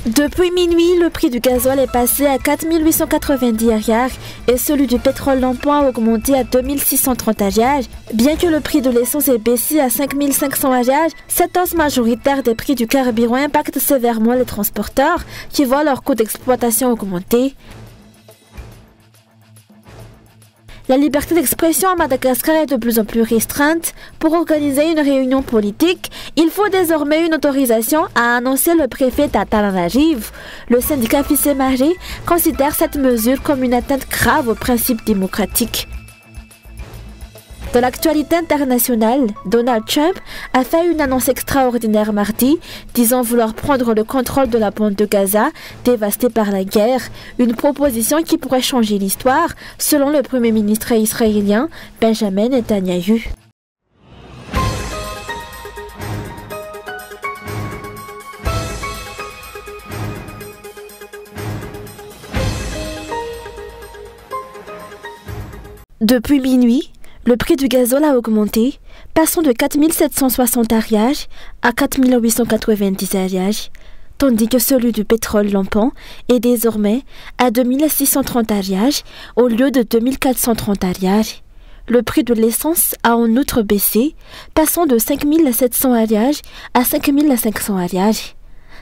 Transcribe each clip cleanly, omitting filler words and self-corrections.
Depuis minuit, le prix du gazole est passé à 4 890 AED et celui du pétrole lampant a augmenté à 2 630 AED. Bien que le prix de l'essence ait baissé à 5 500 AED, cette hausse majoritaire des prix du carburant impacte sévèrement les transporteurs qui voient leur coût d'exploitation augmenter. La liberté d'expression à Madagascar est de plus en plus restreinte. Pour organiser une réunion politique, il faut désormais une autorisation, a annoncé le préfet Tataranagiv. Le syndicat Fisemari considère cette mesure comme une atteinte grave aux principes démocratiques. Dans l'actualité internationale, Donald Trump a fait une annonce extraordinaire mardi, disant vouloir prendre le contrôle de la bande de Gaza, dévastée par la guerre, une proposition qui pourrait changer l'histoire, selon le premier ministre israélien Benjamin Netanyahu. Depuis minuit, le prix du gazole a augmenté, passant de 4 760 AED à 4 890 AED, tandis que celui du pétrole lampant est désormais à 2 630 AED au lieu de 2 430 AED. Le prix de l'essence a en outre baissé, passant de 5 700 AED à 5 500 AED.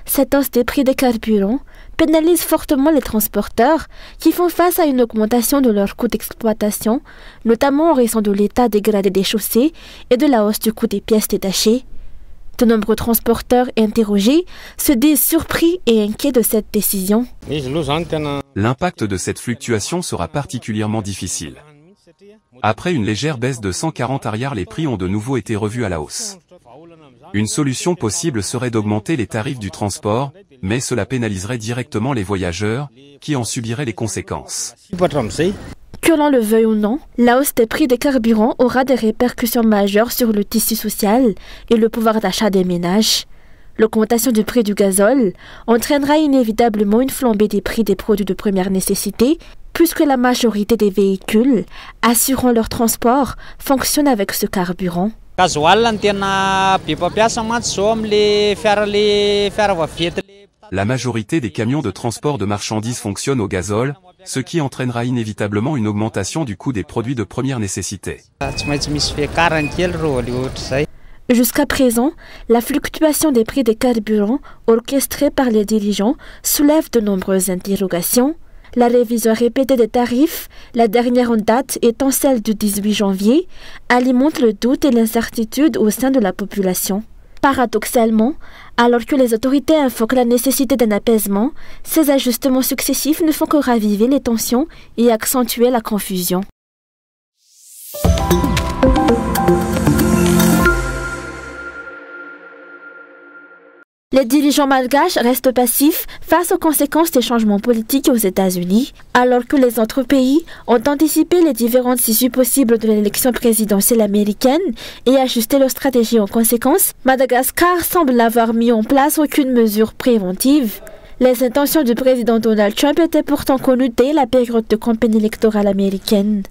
Cette hausse des prix des carburants pénalise fortement les transporteurs qui font face à une augmentation de leurs coûts d'exploitation, notamment en raison de l'état dégradé des chaussées et de la hausse du coût des pièces détachées. De nombreux transporteurs interrogés se disent surpris et inquiets de cette décision. L'impact de cette fluctuation sera particulièrement difficile. Après une légère baisse de 140 AED, les prix ont de nouveau été revus à la hausse. Une solution possible serait d'augmenter les tarifs du transport, mais cela pénaliserait directement les voyageurs, qui en subiraient les conséquences. Que l'on le veuille ou non, la hausse des prix des carburants aura des répercussions majeures sur le tissu social et le pouvoir d'achat des ménages. L'augmentation du prix du gazole entraînera inévitablement une flambée des prix des produits de première nécessité, puisque la majorité des véhicules assurant leur transport fonctionnent avec ce carburant. La majorité des camions de transport de marchandises fonctionnent au gazole, ce qui entraînera inévitablement une augmentation du coût des produits de première nécessité. Jusqu'à présent, la fluctuation des prix des carburants orchestrée par les dirigeants soulève de nombreuses interrogations. La révision répétée des tarifs, la dernière en date étant celle du 18 janvier, alimente le doute et l'incertitude au sein de la population. Paradoxalement, alors que les autorités invoquent la nécessité d'un apaisement, ces ajustements successifs ne font que raviver les tensions et accentuer la confusion. Les dirigeants malgaches restent passifs face aux conséquences des changements politiques aux États-Unis, alors que les autres pays ont anticipé les différentes issues possibles de l'élection présidentielle américaine et ajusté leur stratégie en conséquence. Madagascar semble n'avoir mis en place aucune mesure préventive. Les intentions du président Donald Trump étaient pourtant connues dès la période de campagne électorale américaine.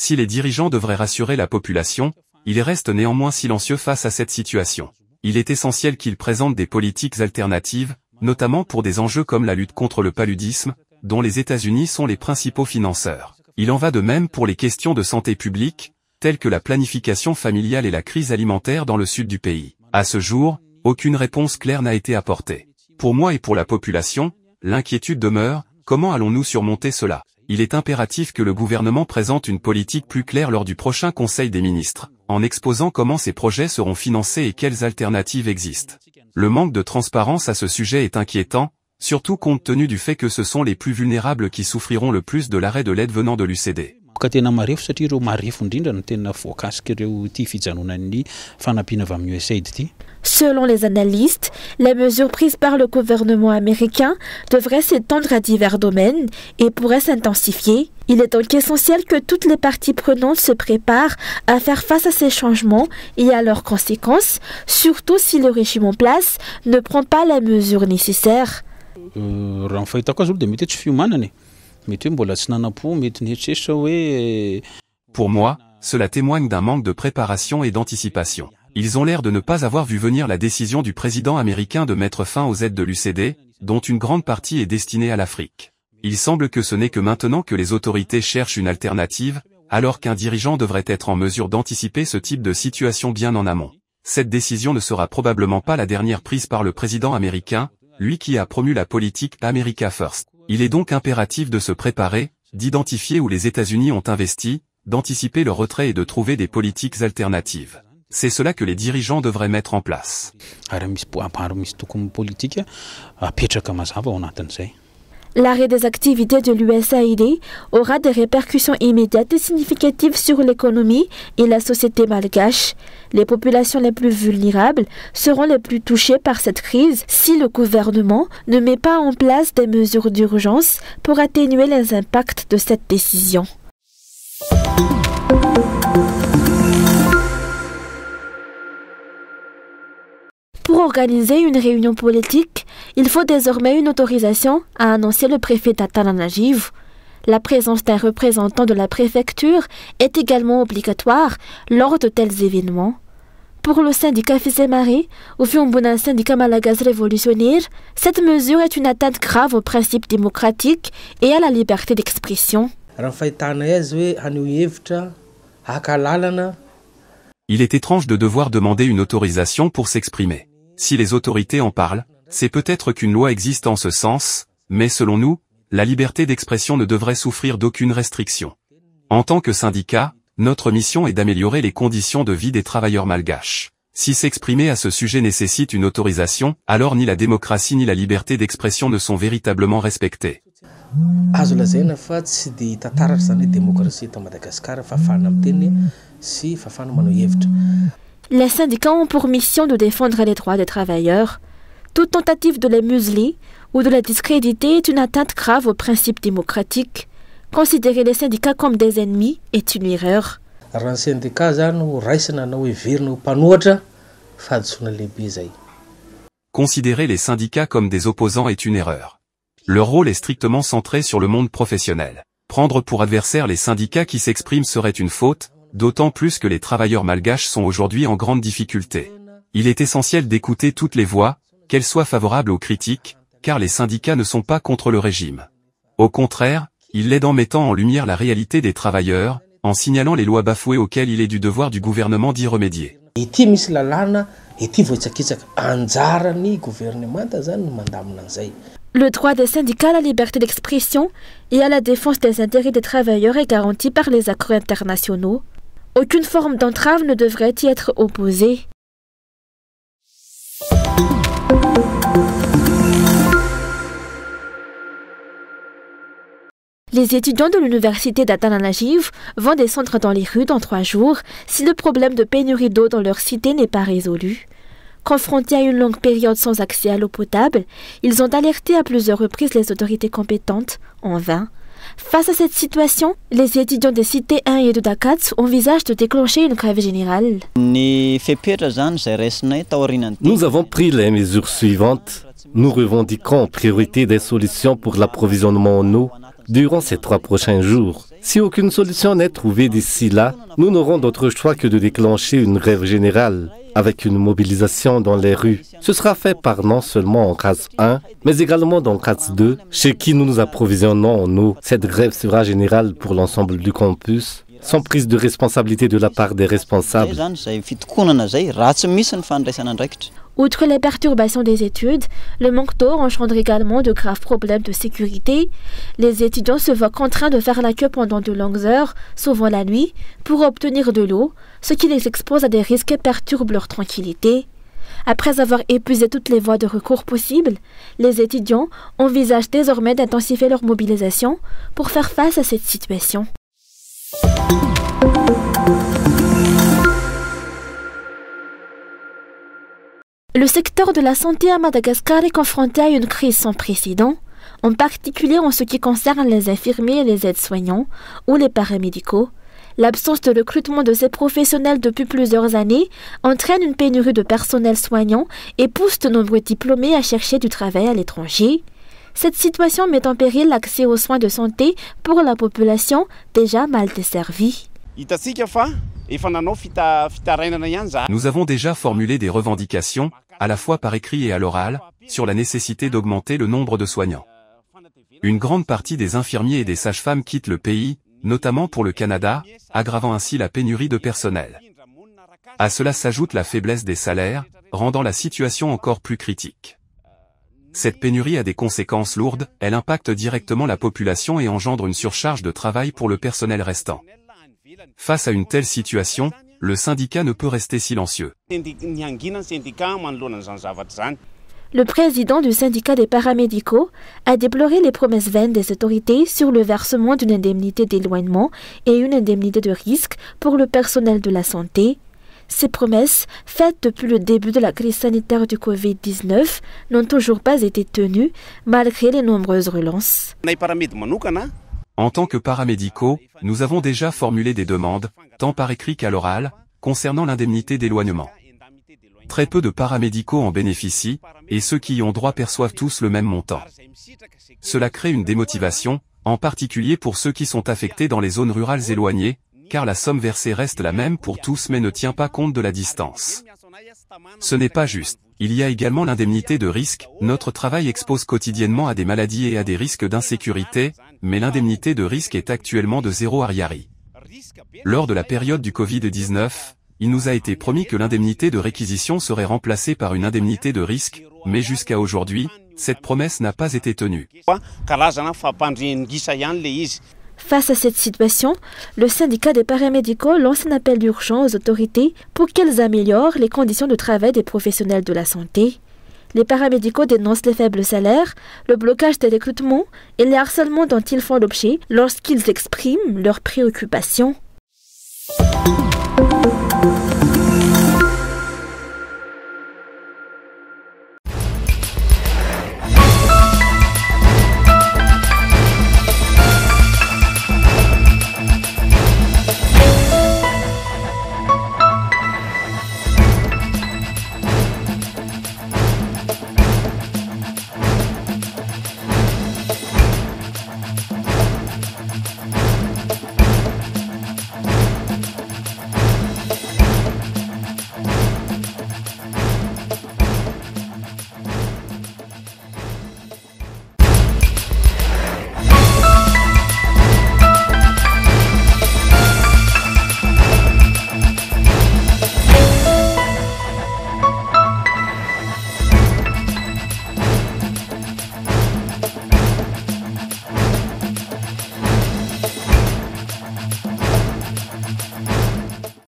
Si les dirigeants devraient rassurer la population, ils restent néanmoins silencieux face à cette situation. Il est essentiel qu'ils présentent des politiques alternatives, notamment pour des enjeux comme la lutte contre le paludisme, dont les États-Unis sont les principaux financeurs. Il en va de même pour les questions de santé publique, telles que la planification familiale et la crise alimentaire dans le sud du pays. À ce jour, aucune réponse claire n'a été apportée. Pour moi et pour la population, l'inquiétude demeure, comment allons-nous surmonter cela ? Il est impératif que le gouvernement présente une politique plus claire lors du prochain Conseil des ministres, en exposant comment ces projets seront financés et quelles alternatives existent. Le manque de transparence à ce sujet est inquiétant, surtout compte tenu du fait que ce sont les plus vulnérables qui souffriront le plus de l'arrêt de l'aide venant de l'UCD. Selon les analystes, les mesures prises par le gouvernement américain devraient s'étendre à divers domaines et pourraient s'intensifier. Il est donc essentiel que toutes les parties prenantes se préparent à faire face à ces changements et à leurs conséquences, surtout si le régime en place ne prend pas les mesures nécessaires. Pour moi, Cela témoigne d'un manque de préparation et d'anticipation. Ils ont l'air de ne pas avoir vu venir la décision du président américain de mettre fin aux aides de l'UCD, dont une grande partie est destinée à l'Afrique. Il semble que ce n'est que maintenant que les autorités cherchent une alternative, alors qu'un dirigeant devrait être en mesure d'anticiper ce type de situation bien en amont. Cette décision ne sera probablement pas la dernière prise par le président américain, lui qui a promu la politique America First. Il est donc impératif de se préparer, d'identifier où les États-Unis ont investi, d'anticiper le retrait et de trouver des politiques alternatives. C'est cela que les dirigeants devraient mettre en place. L'arrêt des activités de l'USAID aura des répercussions immédiates et significatives sur l'économie et la société malgache. Les populations les plus vulnérables seront les plus touchées par cette crise si le gouvernement ne met pas en place des mesures d'urgence pour atténuer les impacts de cette décision. Pour organiser une réunion politique, il faut désormais une autorisation, a annoncé le préfet d'Antananarivo. La présence d'un représentant de la préfecture est également obligatoire lors de tels événements. Pour le syndicat Fisemare, au Fiumbuna syndicat malagasy révolutionnaire, cette mesure est une atteinte grave aux principes démocratiques et à la liberté d'expression. Il est étrange de devoir demander une autorisation pour s'exprimer. Si les autorités en parlent, c'est peut-être qu'une loi existe en ce sens, mais selon nous, la liberté d'expression ne devrait souffrir d'aucune restriction. En tant que syndicat, notre mission est d'améliorer les conditions de vie des travailleurs malgaches. Si s'exprimer à ce sujet nécessite une autorisation, alors ni la démocratie ni la liberté d'expression ne sont véritablement respectées. Les syndicats ont pour mission de défendre les droits des travailleurs. Toute tentative de les museler ou de les discréditer est une atteinte grave aux principes démocratiques. Considérer les syndicats comme des ennemis est une erreur. Considérer les syndicats comme des opposants est une erreur. Leur rôle est strictement centré sur le monde professionnel. Prendre pour adversaires les syndicats qui s'expriment serait une faute, d'autant plus que les travailleurs malgaches sont aujourd'hui en grande difficulté. Il est essentiel d'écouter toutes les voix, qu'elles soient favorables aux critiques, car les syndicats ne sont pas contre le régime. Au contraire, ils l'aident en mettant en lumière la réalité des travailleurs, en signalant les lois bafouées auxquelles il est du devoir du gouvernement d'y remédier. Le droit des syndicats à la liberté d'expression et à la défense des intérêts des travailleurs est garanti par les accords internationaux. Aucune forme d'entrave ne devrait y être opposée. Les étudiants de l'université d'Antananarivo vont descendre dans les rues dans 3 jours si le problème de pénurie d'eau dans leur cité n'est pas résolu. Confrontés à une longue période sans accès à l'eau potable, ils ont alerté à plusieurs reprises les autorités compétentes, en vain. Face à cette situation, les étudiants des cités 1 et 2 d'Akats envisagent de déclencher une grève générale. Nous avons pris les mesures suivantes. Nous revendiquons en priorité des solutions pour l'approvisionnement en eau durant ces 3 prochains jours. Si aucune solution n'est trouvée d'ici là, nous n'aurons d'autre choix que de déclencher une grève générale, avec une mobilisation dans les rues. Ce sera fait par non seulement en CAS 1, mais également dans CAS 2, chez qui nous nous approvisionnons en eau. Cette grève sera générale pour l'ensemble du campus, sans prise de responsabilité de la part des responsables. Outre les perturbations des études, le manque d'eau engendre également de graves problèmes de sécurité. Les étudiants se voient contraints de faire la queue pendant de longues heures, souvent la nuit, pour obtenir de l'eau, ce qui les expose à des risques et perturbe leur tranquillité. Après avoir épuisé toutes les voies de recours possibles, les étudiants envisagent désormais d'intensifier leur mobilisation pour faire face à cette situation. Le secteur de la santé à Madagascar est confronté à une crise sans précédent, en particulier en ce qui concerne les infirmiers et les aides-soignants ou les paramédicaux. L'absence de recrutement de ces professionnels depuis plusieurs années entraîne une pénurie de personnel soignant et pousse de nombreux diplômés à chercher du travail à l'étranger. Cette situation met en péril l'accès aux soins de santé pour la population déjà mal desservie. Nous avons déjà formulé des revendications, à la fois par écrit et à l'oral, sur la nécessité d'augmenter le nombre de soignants. Une grande partie des infirmiers et des sages-femmes quittent le pays, notamment pour le Canada, aggravant ainsi la pénurie de personnel. À cela s'ajoute la faiblesse des salaires, rendant la situation encore plus critique. Cette pénurie a des conséquences lourdes, elle impacte directement la population et engendre une surcharge de travail pour le personnel restant. Face à une telle situation, le syndicat ne peut rester silencieux. Le président du syndicat des paramédicaux a déploré les promesses vaines des autorités sur le versement d'une indemnité d'éloignement et une indemnité de risque pour le personnel de la santé. Ces promesses, faites depuis le début de la crise sanitaire du Covid-19, n'ont toujours pas été tenues, malgré les nombreuses relances. En tant que paramédicaux, nous avons déjà formulé des demandes, tant par écrit qu'à l'oral, concernant l'indemnité d'éloignement. Très peu de paramédicaux en bénéficient, et ceux qui y ont droit perçoivent tous le même montant. Cela crée une démotivation, en particulier pour ceux qui sont affectés dans les zones rurales éloignées, car la somme versée reste la même pour tous mais ne tient pas compte de la distance. Ce n'est pas juste. Il y a également l'indemnité de risque. Notre travail expose quotidiennement à des maladies et à des risques d'insécurité, mais l'indemnité de risque est actuellement de 0 ariari. Lors de la période du Covid-19, il nous a été promis que l'indemnité de réquisition serait remplacée par une indemnité de risque, mais jusqu'à aujourd'hui, cette promesse n'a pas été tenue. Face à cette situation, le syndicat des paramédicaux lance un appel d'urgence aux autorités pour qu'elles améliorent les conditions de travail des professionnels de la santé. Les paramédicaux dénoncent les faibles salaires, le blocage des recrutements et les harcèlements dont ils font l'objet lorsqu'ils expriment leurs préoccupations.